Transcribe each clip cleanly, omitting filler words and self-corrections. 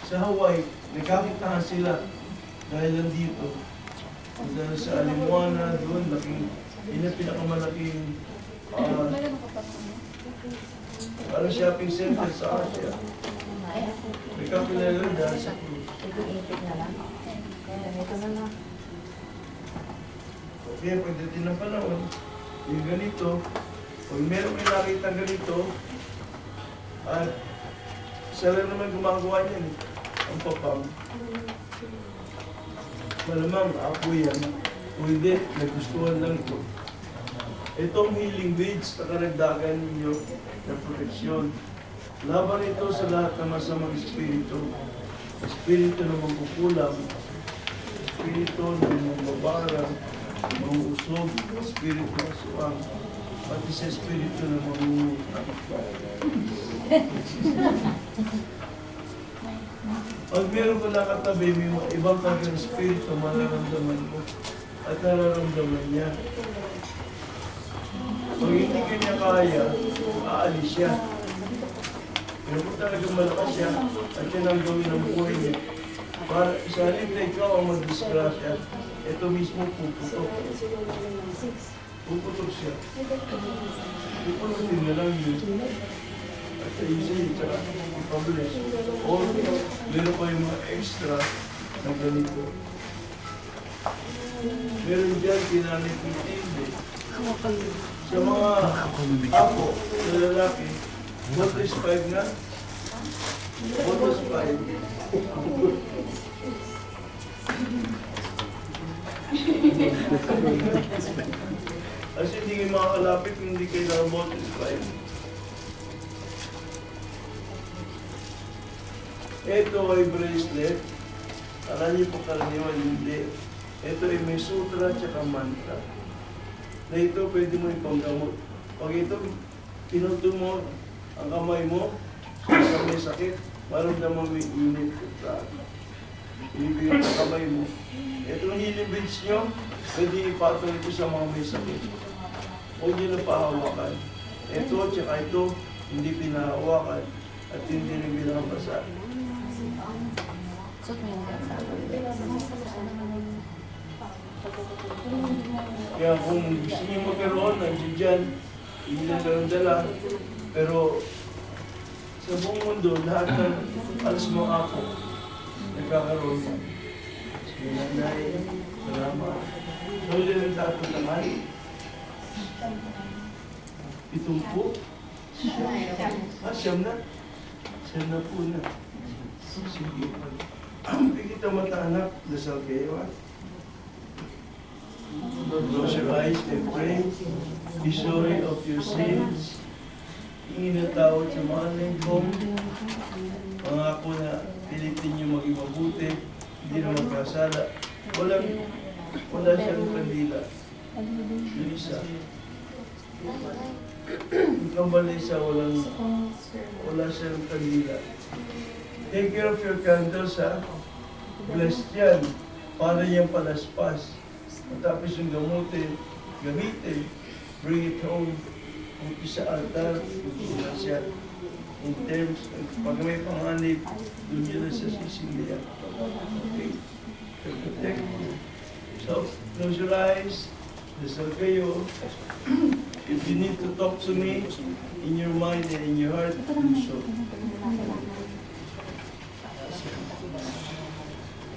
Sa Hawaii, nagkakitaan sila dahil nandito. Dahil sa Alimuana, doon, yun ang pinakamalaking parang shopping center sa Asia. Nagkakilala dahil sa cruise. Okay, pagdating ng panahon, yung ganito, kung meron kayo nakita ganito, at sila naman gumagawa niyan, ang papang. Malamang ako yan, o hindi, nagustuhan lang ito. Itong healing beads na karagdagan ninyo ng proteksyon. Laban ito sa lahat ng masamang espiritu. Espiritu na magkukulang, espiritu na magbabarang, mangusog, espiritu na suwang, pati sa espiritu na mangungutang. Pag meron ko nakatabi, may ibang kanyang espiritu, mararamdaman mo at nararamdaman niya. Pag hindi ka niya kaya, aalis siya. Pero kung talagang malakas siya, at yan ang gawin ng buhay niya. Para sa halip na ikaw ang mag-disgrasya, ito mismo puputok. Puputok siya. Puputok na lang yun. At ayusin, tsaka ipabless. O meron pa yung mga extra na ganito. Meron dyan, pinanipitindi. Sa mga ako, sa lalaki, what is 5 na? What is 5? Kasi hindi kayo makakalapit kung hindi kayo na-what is 5. Ito ay bracelet. Alam niyo po karaniwan, hindi. Ito ay may sutra at mantra. Na ito pwede mo ipanggamot. Pag ito, pinuto mo ang kamay mo, sa may sakit, maramdaman mo yung init at ibibigay ang kamay mo. Itong healing beads nyo, pwede ipatol ito sa mga may sakit. Huwag nyo na pahawakan. Ito, tsaka ito, hindi pinahawakan at hindi rin binabasa. Kaya kung gusto niyo magkaroon, nandiyan dyan, hindi na dala. Pero sa buong mundo, lahat ng alas mga ako, nagkakaroon yan. Sige nanay, salamat. So yun ang tatong naman. 7 po. Siyam na. Siyam na po na. Sige. Pagkita mata anak, dasal kayo. Close your eyes and pray. Be sorry of your sins. Hingin na tawad sa mga lingkong. Pangako na pilitin niyo maging mabuti. Hindi na magkasala. Wala siyang kandila. Yung isa. Ang balisa, wala siyang kandila. Take care of your candles, ha? Blessed yan. Para niyang palaspas. Matapos yung gamitin, bring it home. Kung sa altar, kung siya. In terms, pag may panganib, doon yun na sa sisimbihan. Okay? Protect. So, close your eyes. Dasal kayo. If you need to talk to me, in your mind and in your heart, do so.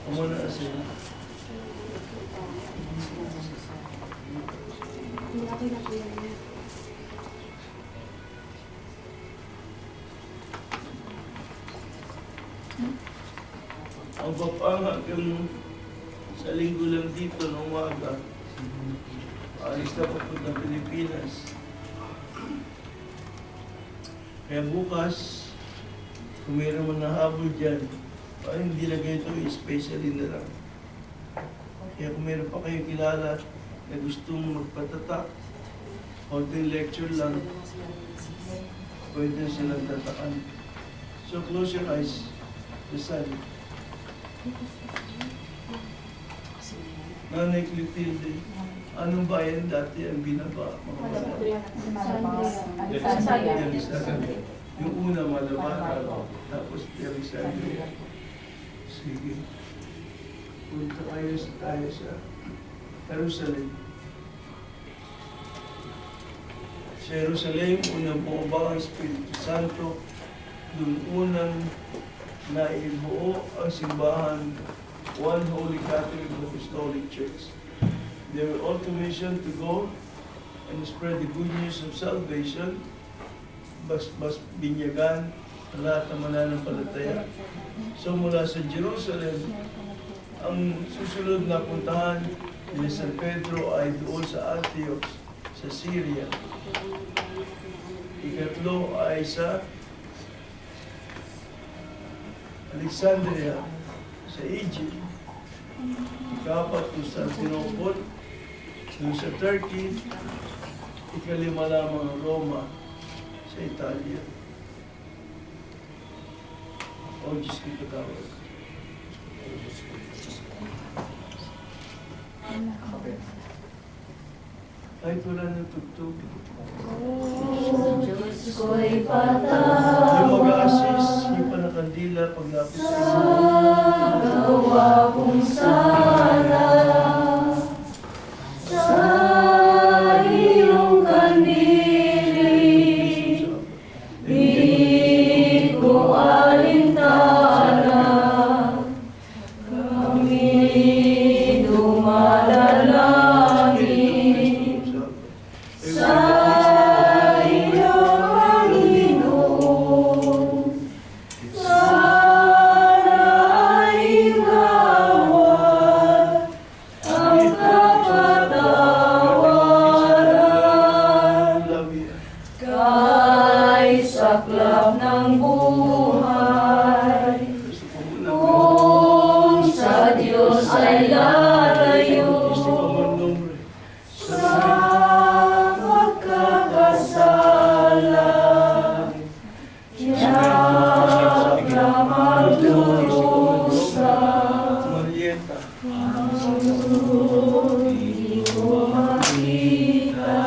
Come on, Asin. Ang papanga kung sa linggo lang dito ng umaga, alis na papunta ng Pilipinas. Kaya bukas, kung mayroon mo nahabol dyan, hindi na ganito, especially na lang. Kaya kung mayroon pa kayong kilala na gustong magpatatak, holding lecture lang, pwede silang tatakan. So close your eyes, dasal. Nanay Clotilde, anong bayan dati ang binaba? Yung una, Malabara, tapos Alexandria. Sige. Punta tayo sa Jerusalem. Sa Jerusalem, unang bumaba ang Espiritu Santo. Doon unang naibuo ang simbahan, one Holy Catholic Apostolic Church. They were all commissioned to go and spread the good news of salvation, bas binyagan ang lahat ng mananampalataya. So mula sa Jerusalem, ang susunod na puntahan ni San Pedro ay doon sa Antioch, sa Syria. Ikatlo ay sa Alexandria, sa Egypt. Ikapat, Constantinople, doon sa Turkey. Ikalima lamang ang Roma, sa Italia. O Diyos ko patawad. Ay, wala ng tugtog. Diyos ko'y patawad. Yung mag-a-assist, yung panakandila, pag napit sa inyo. Gawa kong sala sa iyong kandili, di ko alintana, kami dumadalangin sa iyo, Panginoon. Sana ay gawad ang kapatawaran kay saklap ng buhay. Kung sa Diyos ay lalayo sa pagkakasala, tiyak na magdurusa. Marieta. Di ko makita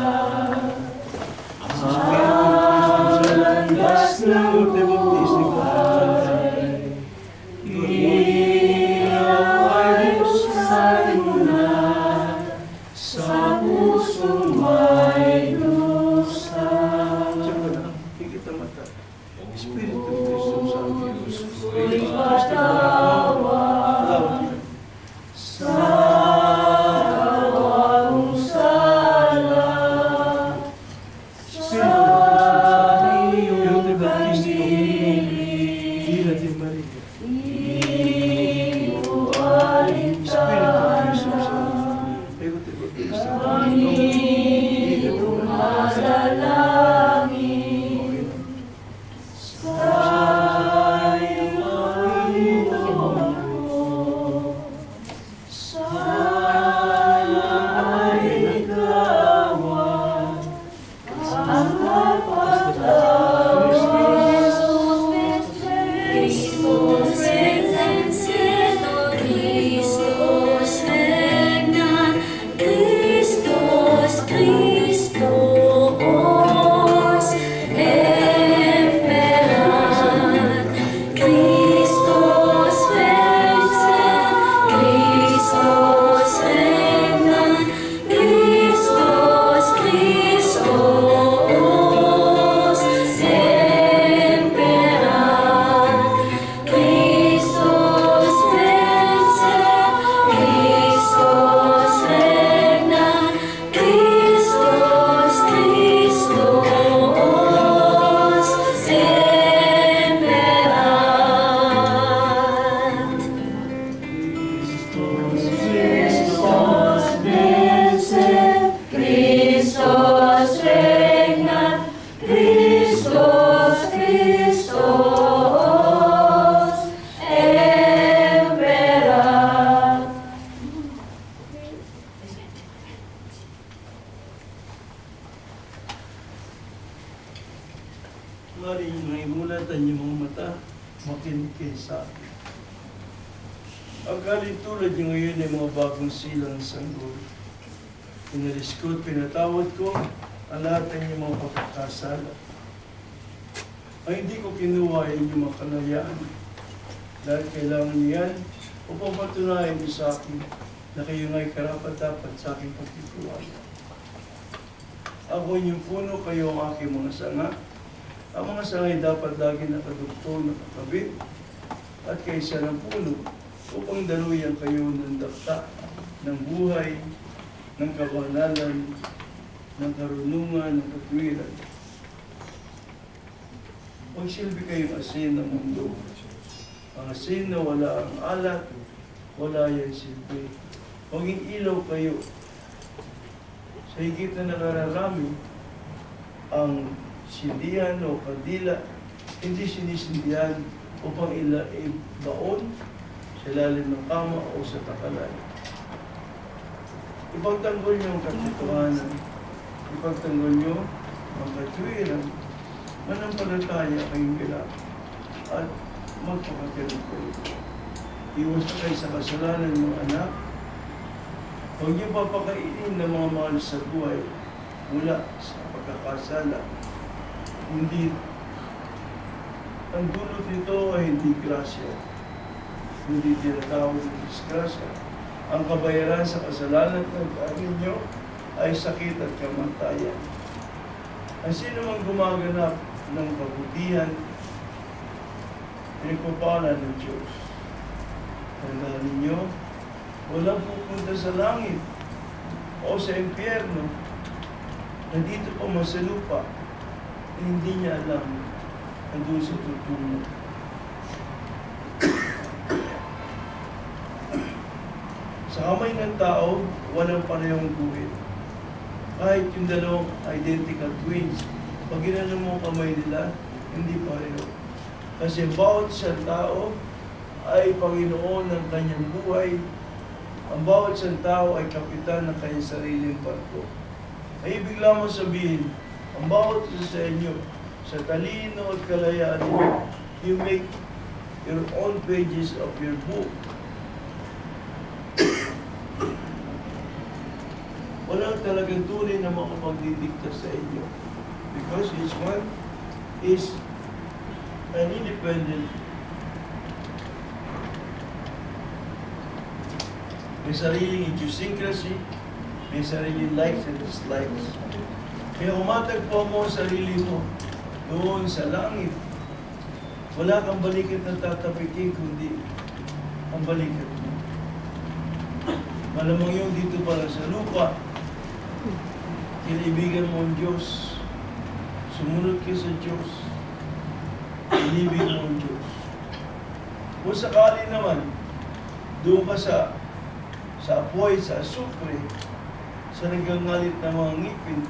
ang landas ng buhay. Iya'y buksan mo na sa pusong may dusa. Higit ang mata. Espiritu ng Kristo sa Diyos. Ko'y patawad sa gawa kong sala sa iyong kandili, di ko alintana, kami dumadalangin sa iyong Panginoon. Sana ay gawad ang kapatawaran. Christus regnat, Christus regnat, Christus, Christos emperat, Christus regnat, Christus regnat, Christus, Christos emperat, Christus regnat, Christus regnat, Christus, Christos emperat. Christos vincit, Christos regnat, Christos, Christos emperat. Maring maimulatan yung mga mata, makinig sa akin. Ang kalintulad niyo ngayon ay mga bagong silang sanggol. Pinalis ko at pinatawad ko ang lahat ng inyong mga pagkakasala. Ay hindi ko kinuha ang inyong mga kalayaan. Dahil kailangan niyan upang patunayan niyo sa akin na kayo nga'y karapat-dapat sa aking pagtitiwala. Ako inyong puno, kayo ang aking mga sanga. Ang mga sangay dapat lagi nakadugtong, nakakabit, at kaysa ng puno, upang daluyan kayo ng dakta, ng buhay, ng kabanalan, ng karunungan, ng katwiran. Magsilbi kayong asin ng mundo. Ang asin na wala ang alat, wala yan silbi. Maging ilaw kayo. Sa higit na nakararami, ang sindihan o kandila, hindi sinisindihan upang ibaon sa ilalim ng kama o sa takalan. Ipagtanggol niyo ang katotohanan, ipagtanggol niyo ang katwiran, manampalataya kayong gila at magpakatulog kayo. Iwas na kayo sa kasalanan ng anak. Huwag niyo papakainin ng mga mahal sa buhay mula sa pagkakasala. Hindi, ang dulot nito ay hindi grasya, hindi tinatawag ng disgrasya. Ang kabayaran sa kasalanan ng ninyo ay sakit at kamatayan. Ang sino mang gumaganap ng kabutihan, pinagpapala ng Diyos. Tandaan ninyo, walang pupunta sa langit o sa impyerno na dito pa man sa lupa na hindi niya alam na doon sa tutungo. Sa kamay ng tao, walang parehong guhit. Kahit yung dalawang identical twins, pag ginano mo kamay nila, hindi pareho. Kasi bawat isang tao ay Panginoon ng kanyang buhay. Ang bawat isang tao ay kapitan ng kanyang sariling barko. Ay ibig lamang sabihin, ang bawat isa sa inyo, sa talino at kalayaan niyo, you make your own pages of your book. Walang talagang tunay na makapagdidikta sa inyo. Because each one is an independent. May sariling idiosyncrasy, may sariling likes and dislikes. Kaya umatagpo mo ang sarili mo doon sa langit. Wala kang balikat na tatapikin, kundi ang balikat mo. Malamang yung dito para sa lupa, kinibigan mo ang Diyos, sumunod ka sa Diyos, inibig mo ang Diyos. Kung sakali naman, doon ka sa apoy, sa asupre, sa nagangalit ng mga ngipin,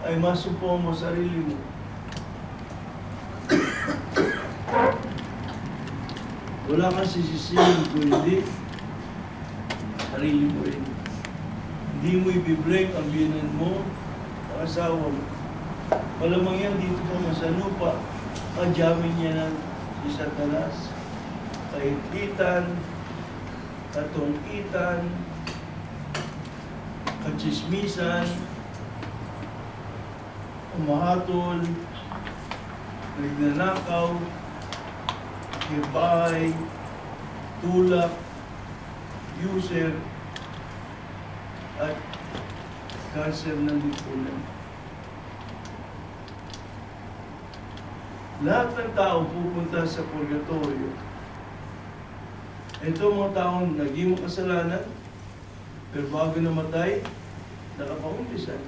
ay masupo mo sarili mo. Wala kang sisisihin kung hindi, sarili mo rin. Hindi mo ibibreng ang biyanan mo, ang asawa mo. Malamang yan dito pa man sa lupa, madyamin niya ng si Satanas, kaititan, katungkitan, katsismisan, umahatol, nagnanakaw, kibay, tulak, user, at cancer ng lipunan. Lahat ng tao pupunta sa purgatorio. Ito mga taong naging kasalanan, pero bago namatay, nakapaumpisan.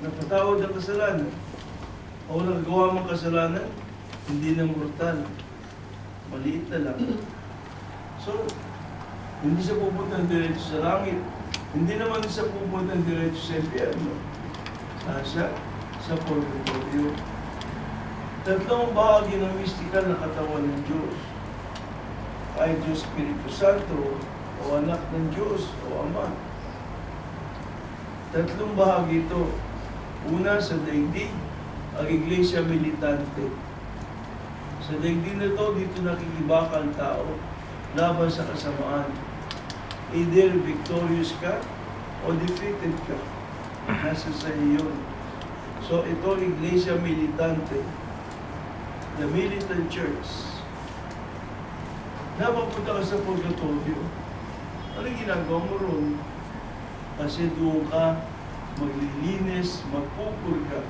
Napatawad ang kasalanan. O nagawa mong kasalanan, hindi na mortal. Maliit na lang. So, hindi siya pupunta diretso sa langit. Hindi naman siya pupunta diretso sa impyerno. Siya sa purgatorio. Tatlong bahagi ng mystical na katawan ng Diyos. Ay Diyos Espiritu Santo, o anak ng Diyos, o Ama. Tatlong bahagi ito. Una, sa daigdig, ang Iglesia Militante. Sa daigdig na ito, dito nakikibaka ang tao laban sa kasamaan. Either victorious ka o defeated ka. Nasa sa iyo. So ito, Iglesia Militante. The militant church. napapunta ka sa purgatorio, ano ginagawa mo ron? Kasi doon ka maglilinis, magpupurga.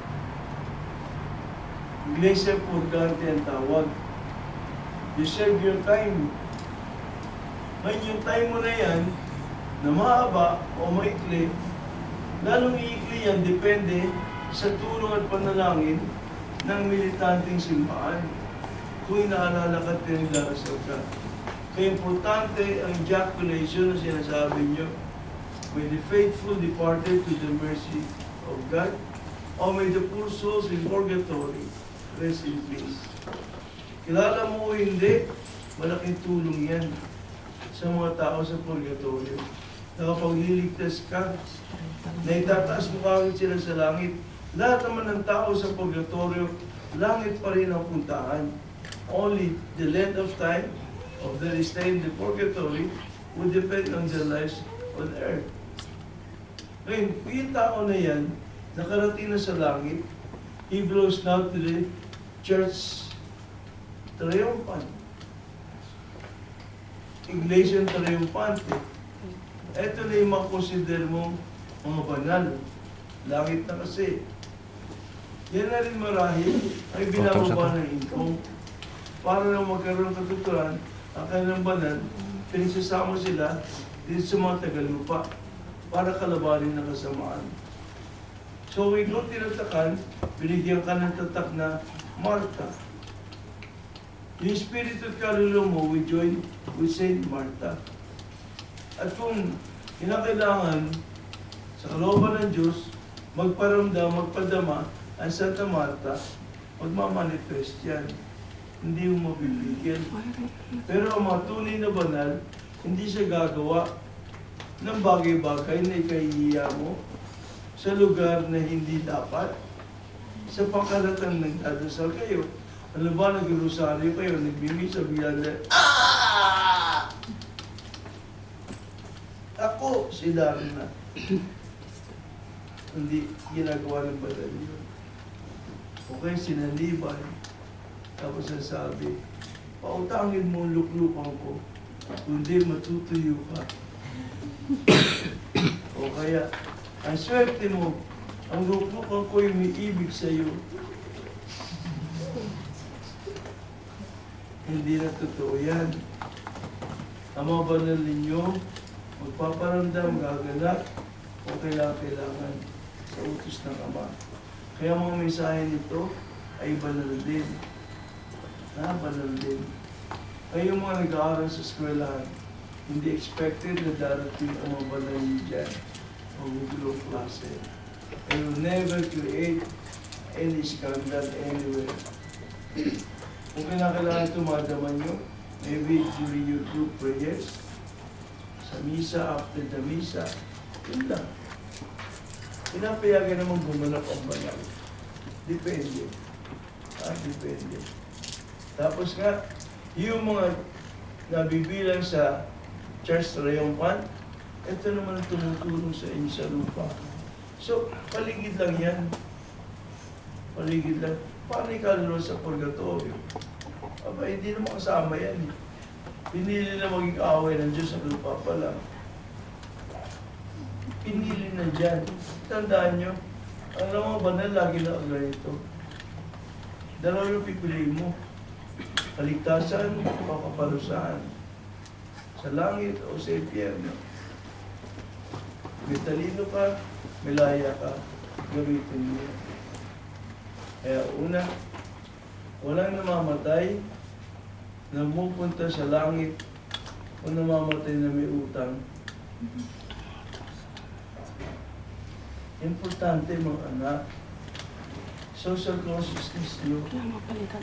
Iglesia Purgante ang tawag. You serve your time. Ngayon yung time mo na yan, na mahaba o maikli, lalong iikli yan, depende sa tulong at panalangin ng militanteng simbahan. Kung inaalala ka at pinagdarasal ka. Kaya importante ang ejaculation na sinasabi nyo. May the faithful departed to the mercy of God, or may the poor souls in purgatory rest in peace. Kilala mo o hindi, malaking tulong yan sa mga tao sa purgatorio. Na kapag liligtas ka, na itataas mo kagad sila sa langit. Lahat naman ng tao sa purgatorio, langit pa rin ang puntahan. Only the length of time of their stay in the purgatory would depend on their lives on earth. Ngayon, yung tao na yan, nakarating na sa langit, he blows now to the church triumphant. Iglesia triumphante. Ito na yung makonsider mong mga banal. Langit na kasi. Yan na rin marahil ay binababa ng income. Para lang magkaroon ng katuturan, ang kanilang banal, pinagsasama sila dito sa mga tagalupa para kalabanin ng kasamaan. So, ikaw tinatakan, binigyan ka ng tatak na Martha. Yung Espiritu at kaluluwa mo, we join with Saint Martha. At kung kinakailangan sa kalooban ng Diyos, magparamdam, magpadama ang Santa Martha, magmamanifest yan. Hindi mo mabibigyan. Pero ang mga tunay na banal, hindi siya gagawa ng bagay-bagay na ikahihiya mo sa lugar na hindi dapat. Sa pangkalatang nagdadasal kayo, ano ba, nag-rosaryo kayo, nagbimisa, bigla na, ako, si Darna. Hindi ginagawa ng banal yun. Okay, sinalibay. Tapos sasabi, pautangin mo ang luklukan ko, kundi matutuyo ka. O kaya, ang swerte mo, ang luklukan ko yung may ibig sa'yo. Hindi na totoo yan. Ang mga banal ninyo, magpaparamdam, gaganap, o kailangan sa utos ng Ama. Kaya mga mensahe nito ay banal din. Banal din. Kaya yung mga nag-aaral sa eskwelahan, hindi expected na darating ang mga banal niyo dyan o gulong klase. They will never create any scandal anywhere. Kung kinakailangan tumadaman nyo, maybe during your group prayers, sa misa, after the misa, yun lang. Pinapayagan naman gumanap ang banal. Depende. Depende. Tapos nga, yung mga nabibilang sa Church Triumphant, ito naman ang tumutulong sa inyo sa lupa. So, paligid lang yan. Paligid lang. Paano ikalaro sa purgatorio? Aba, hindi naman kasama yan. Pinili na maging away ng Diyos sa lupa pala. Pinili na dyan. Tandaan nyo, ang mga banal lagi na ganito. Dalawa yung pipili mo. Kaligtasan o kaparusahan. Sa langit o sa impyerno. May talino ka, may laya ka, gamitin mo. Kaya una, walang namamatay na pupunta sa langit o namamatay na may utang. Importante mga anak, social consciousness nyo,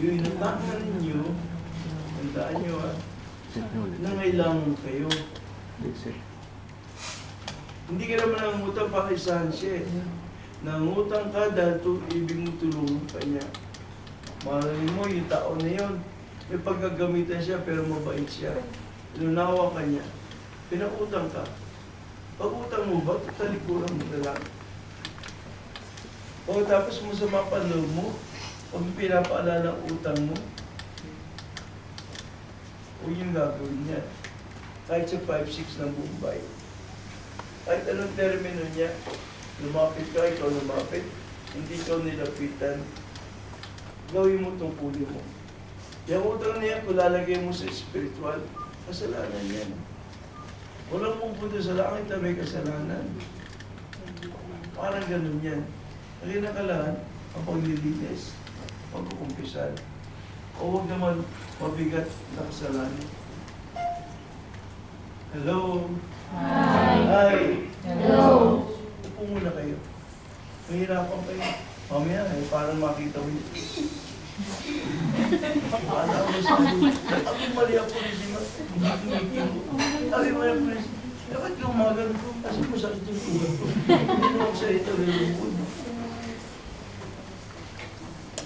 yung inatangan ninyo, tandaan nyo nangailangan kayo. Hindi ka naman nangungutang para isahan siya. Nangungutang ka dahil ibig mo tulungan ka niya. Maraming mo, yung tao na yun, may paggagamitan siya pero mabait siya. Inunawa ka niya. Pinakutang ka. Pag-utang mo ba, talikuran mo na lang. O tapos mo sa mapaloob mo, pag pinapaalala ang utang mo, Huwag yung gagawin niya. Kahit sa 5-6 ng Mumbai. Kahit anong termino niya, lumapit ka, ikaw lumapit, hindi ikaw nilapitan, gawin mo tungkulin mo. Yung utang niya, kung lalagay mo sa spiritual, kasalanan yan. Walang pupunta sa langit na may kasalanan. Parang ganun yan. Ang kinakalahan, ang paglilinis, pagkukumpisan. O huwag naman mabigat na kasalanan. Hello? Hi! Hello. Upo muna kayo. Mahirapan kayo. Mamaya, parang makita mo yun. Alam mo sa sabi mali ang pulis, sabi mali ang pulis, dapat yung umagal ko, kasi masakit yung tuwan ko. Hindi naman sa ito, lulubod.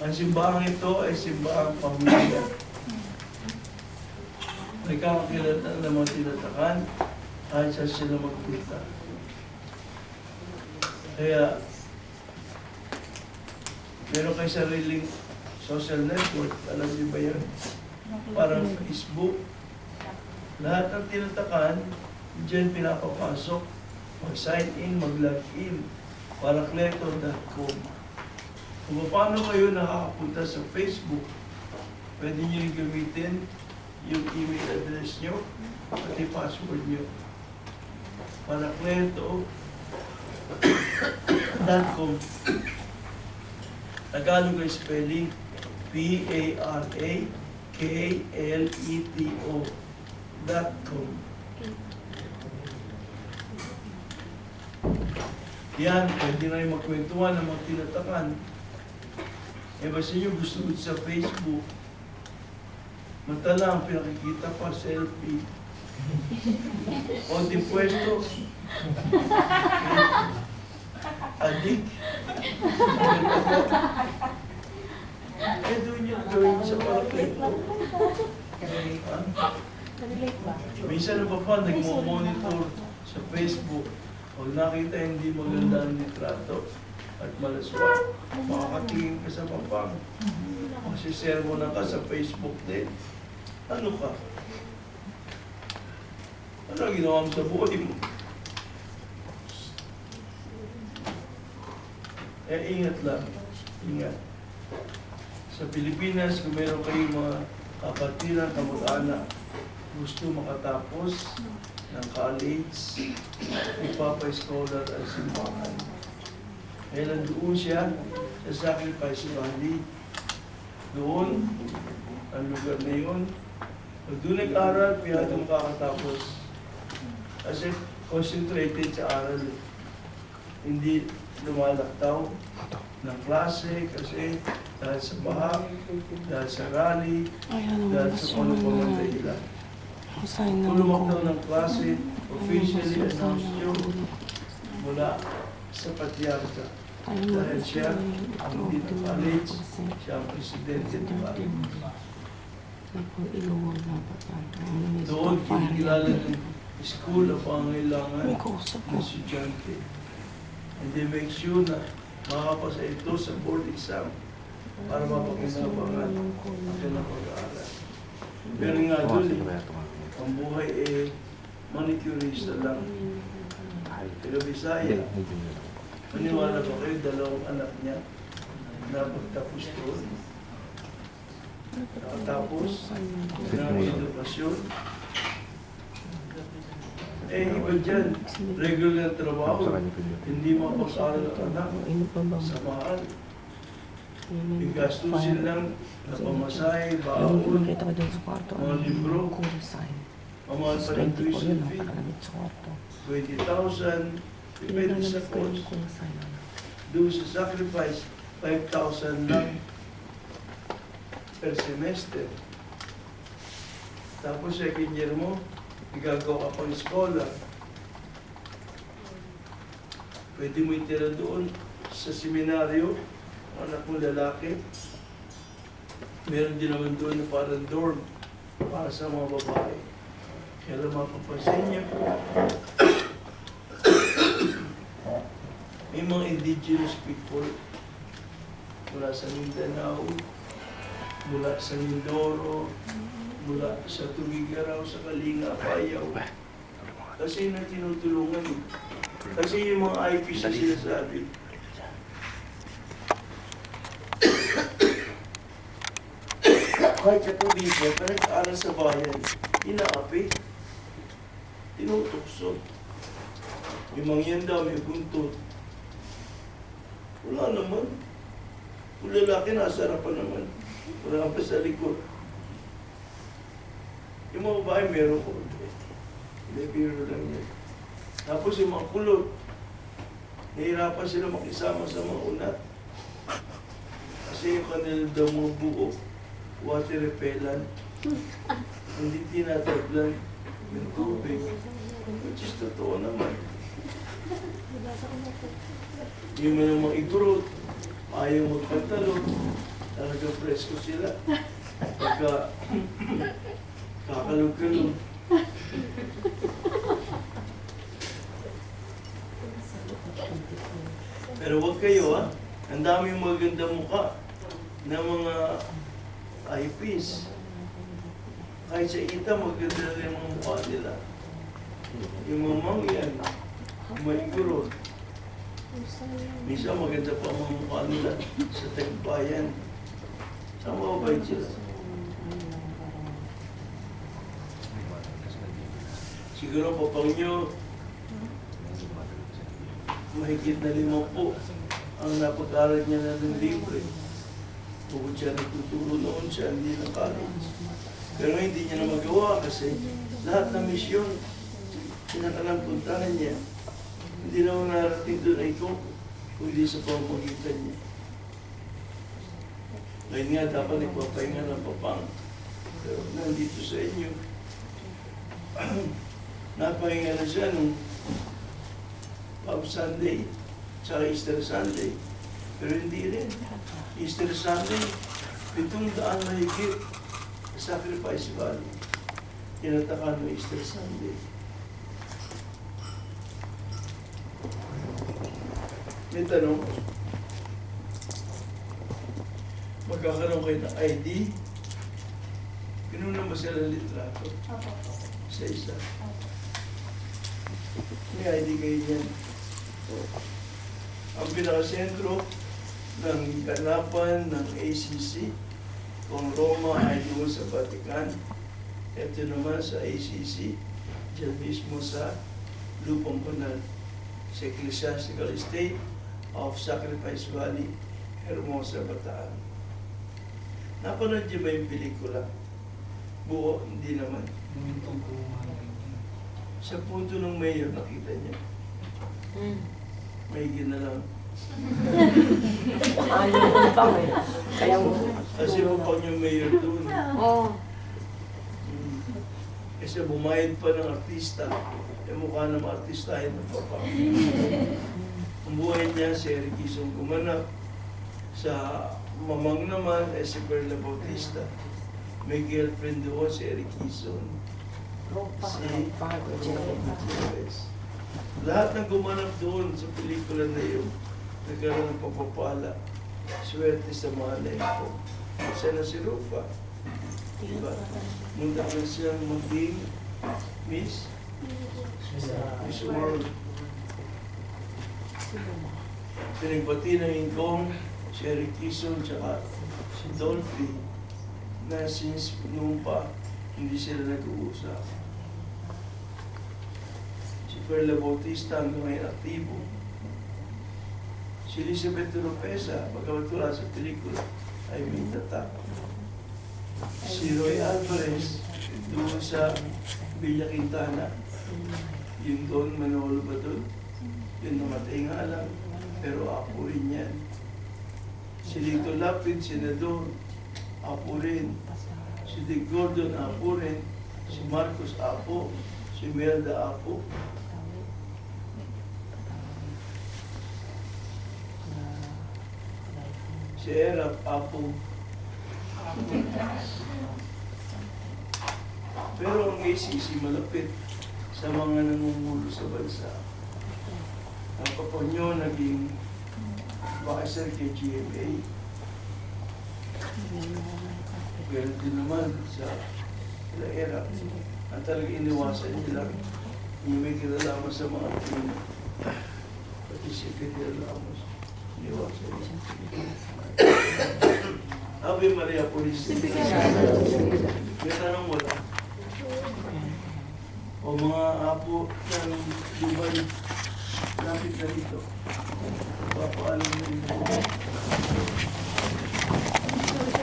Ang simbahang ito ay simbahang pamilya. Nagkakakilala ng mga tinatakan, kahit saan sila magpunta. Kaya, meron kayo sariling social network, alam niyo ba yan? Parang Facebook. Lahat ng tinatakan, dyan pinapapasok, mag-sign in, mag-log in, paracleto.com. Kung paano kayo nakakapunta sa Facebook, pwede nyo rin gamitin yung email address nyo, pati password nyo. Paracleto.com. Tagalog ay spelling PARAKLETO.com. Yan, pwede na yung magkwentuhan ng mga tinatakan. Eh, basta nyo gusto sa Facebook, mata lang, pinakikita pa, selfie. O di pwesto. Adik. Eh, doon yung gawin sa paracleto. Minsan na pa, nagmo-monitor sa Facebook. Pag nakita hindi maganda ang litrato at malaswa, makakatingin ka sa pampang. Magsisermo na ka sa Facebook din. Ano ka? Ano ang ginawa mo sa buhay mo? Eh, ingat lang. Ingat. Sa Pilipinas, kung meron kayong mga kapatiran, kamag-anak, gusto makatapos ng college, ipapa-scholar at simbahan. Kaya nandoon siya sa Sacrifice Valley. Doon, ang lugar na yun. Pag doon nag-aral, piyado makakatapos. Kasi concentrated sa aral. Hindi lumalaktaw ng klase kasi dahil sa baha, dahil sa rally, dahil sa ano pa man dahilan. Kung lumaktaw ng klase, officially announced yun mula sa patriarcha. Dahil siya ang dito college, siya ang presidente ng college. Doon, kinikilala ng school ang pangailangan ng estudyante. And they make sure na makakapasa ito sa board exam para mapakinabangan ang kanilang pag-aaral. Pero nga doon, ang buhay manicurista lang. Pero Bisaya, maniwala ba kayo, dalawang anak niya na pagtapos doon. Nakatapos ng edukasyon. Eh, iba dyan, regular trabaho, hindi mapag-aral ang anak, sa mahal. Igastusin lang na pamasahe, baon, mga libro, mamahal pa ng tuition fee, 20,000, depende sa course. Doon sa sacrifice, 5,000 lang per semester. Tapos second year mo, igagawa ka pang scholar. Pwede mo itira doon sa seminaryo, anak mo lalaki. Meron din naman doon na parang dorm para sa mga babae. Kaya lang mapapansin niyo, may mga indigenous people mula sa Mindanao, mula sa Mindoro, mula sa Tugigaraw sa Kalinga, Payaw. Kasi yun ang tinutulungan eh. Kasi yung mga IPC sila sabi, kahit sa probinsya, pa nag-aaral sa bayan, inaapi, tinutukso. Yung mga yan daw, may buntot. Wala naman. Kung lalaki, nasa harapan naman. Wala pa sa likod. Yung mga babae, meron ko. Hindi, biro lang yan. Tapos yung mga kulot, nahihirapan sila makisama sa mga unat. Kasi yung kanila daw mga buo, water repellent, hindi tinatablan yung tubig. Which is totoo naman. Yung mga igurot, ayaw magpantalon, talagang presko sila. Pagka kakalog-kalog. Pero wag kayo ang daming maganda mukha na mga IPs. Kahit sa ita, maganda rin ang mga mukha nila. Yung mga mangyan, may igurot. Minsan maganda pa ang mga mukha nila sa tagbayan. Saan mababait sila? Siguro papang nyo, mahigit na 50 ang napag-aral niya na ng libre. Bukod siya nagtuturo noon siya, hindi na college. Pero hindi niya na magawa kasi lahat na misyon, pinakalampuntahan niya. Hindi naman narating doon ay kung hindi sa pamamagitan niya. Ngayon nga, dapat nagpapahinga ng papang. Pero nandito sa inyo, napahinga na siya nung Palm Sunday, tsaka Easter Sunday. Pero hindi rin. Easter Sunday, 700 mahigit sa Sacrifice Valley. Tinatakan ng Easter Sunday. May tanong, magkakaroon kayo ng ID? Pinunan ba sila ng litrato? Sa isa. May ID kayo niyan. Ang pinakasentro ng ganapan ng ACC, kung Roma ay doon sa Vatican, ito naman sa ACC, dyan mismo sa Lupang Banal, sa Ecclesiastical Estate of Sacrifice Valley, Hermosa, Bataan. Napanood niyo ba yung pelikula? Buo, hindi naman. Sa punto ng mayor, nakita niya. May ginalang. Ayaw ko pang eh. Kaya mo. Kasi mapang yung mayor doon. Oo. Kasi bumayad pa ng artista. Yung mukha ng artista ay napapang. Ang buhay niya, si Eric Isong gumanap. Sa mamang naman, si Perla Bautista. May girlfriend doon, si Eric Isong. Si Gutierrez. Lahat ng gumanap doon sa pelikula na yun, nagkaroon ng pagpapala. Swerte sa mga lengko. Isa na si Rufa. Diba? Munta na siyang maging Miss World. Pinagbati ng Ingkong, si Eric Quezon, tsaka si Dolphy, na since noon pa, hindi sila nag-uusap. Si Perla Bautista hanggang ngayon aktibo. Si Elizabeth Turopesa, pagkawat wala sa pelikula, ay may tatak. Si Roy Alvarez, doon sa Villa Quintana, yun doon, Manolo ba doon? Yun namatay nga lang, pero apo rin yan. Si Lito Lapid, senador, apo rin. Si Dick Gordon, apo rin. Si Marcos, apo. Si Melda, apo. Si Erap, apo. Pero ang ACC malapit sa mga namumulo sa bansa. Ang papa nyo naging bakasar kay GMA. Ganun din naman sa sila era, ang talagang iniwasan nila, yung may kinalaman sa mga Pino. Pati si Fidel Ramos, iniwasan nila. Ave Maria Purísima. May tanong wala. O mga apo ng Dubai, lapit na dito. Papaalam na dito.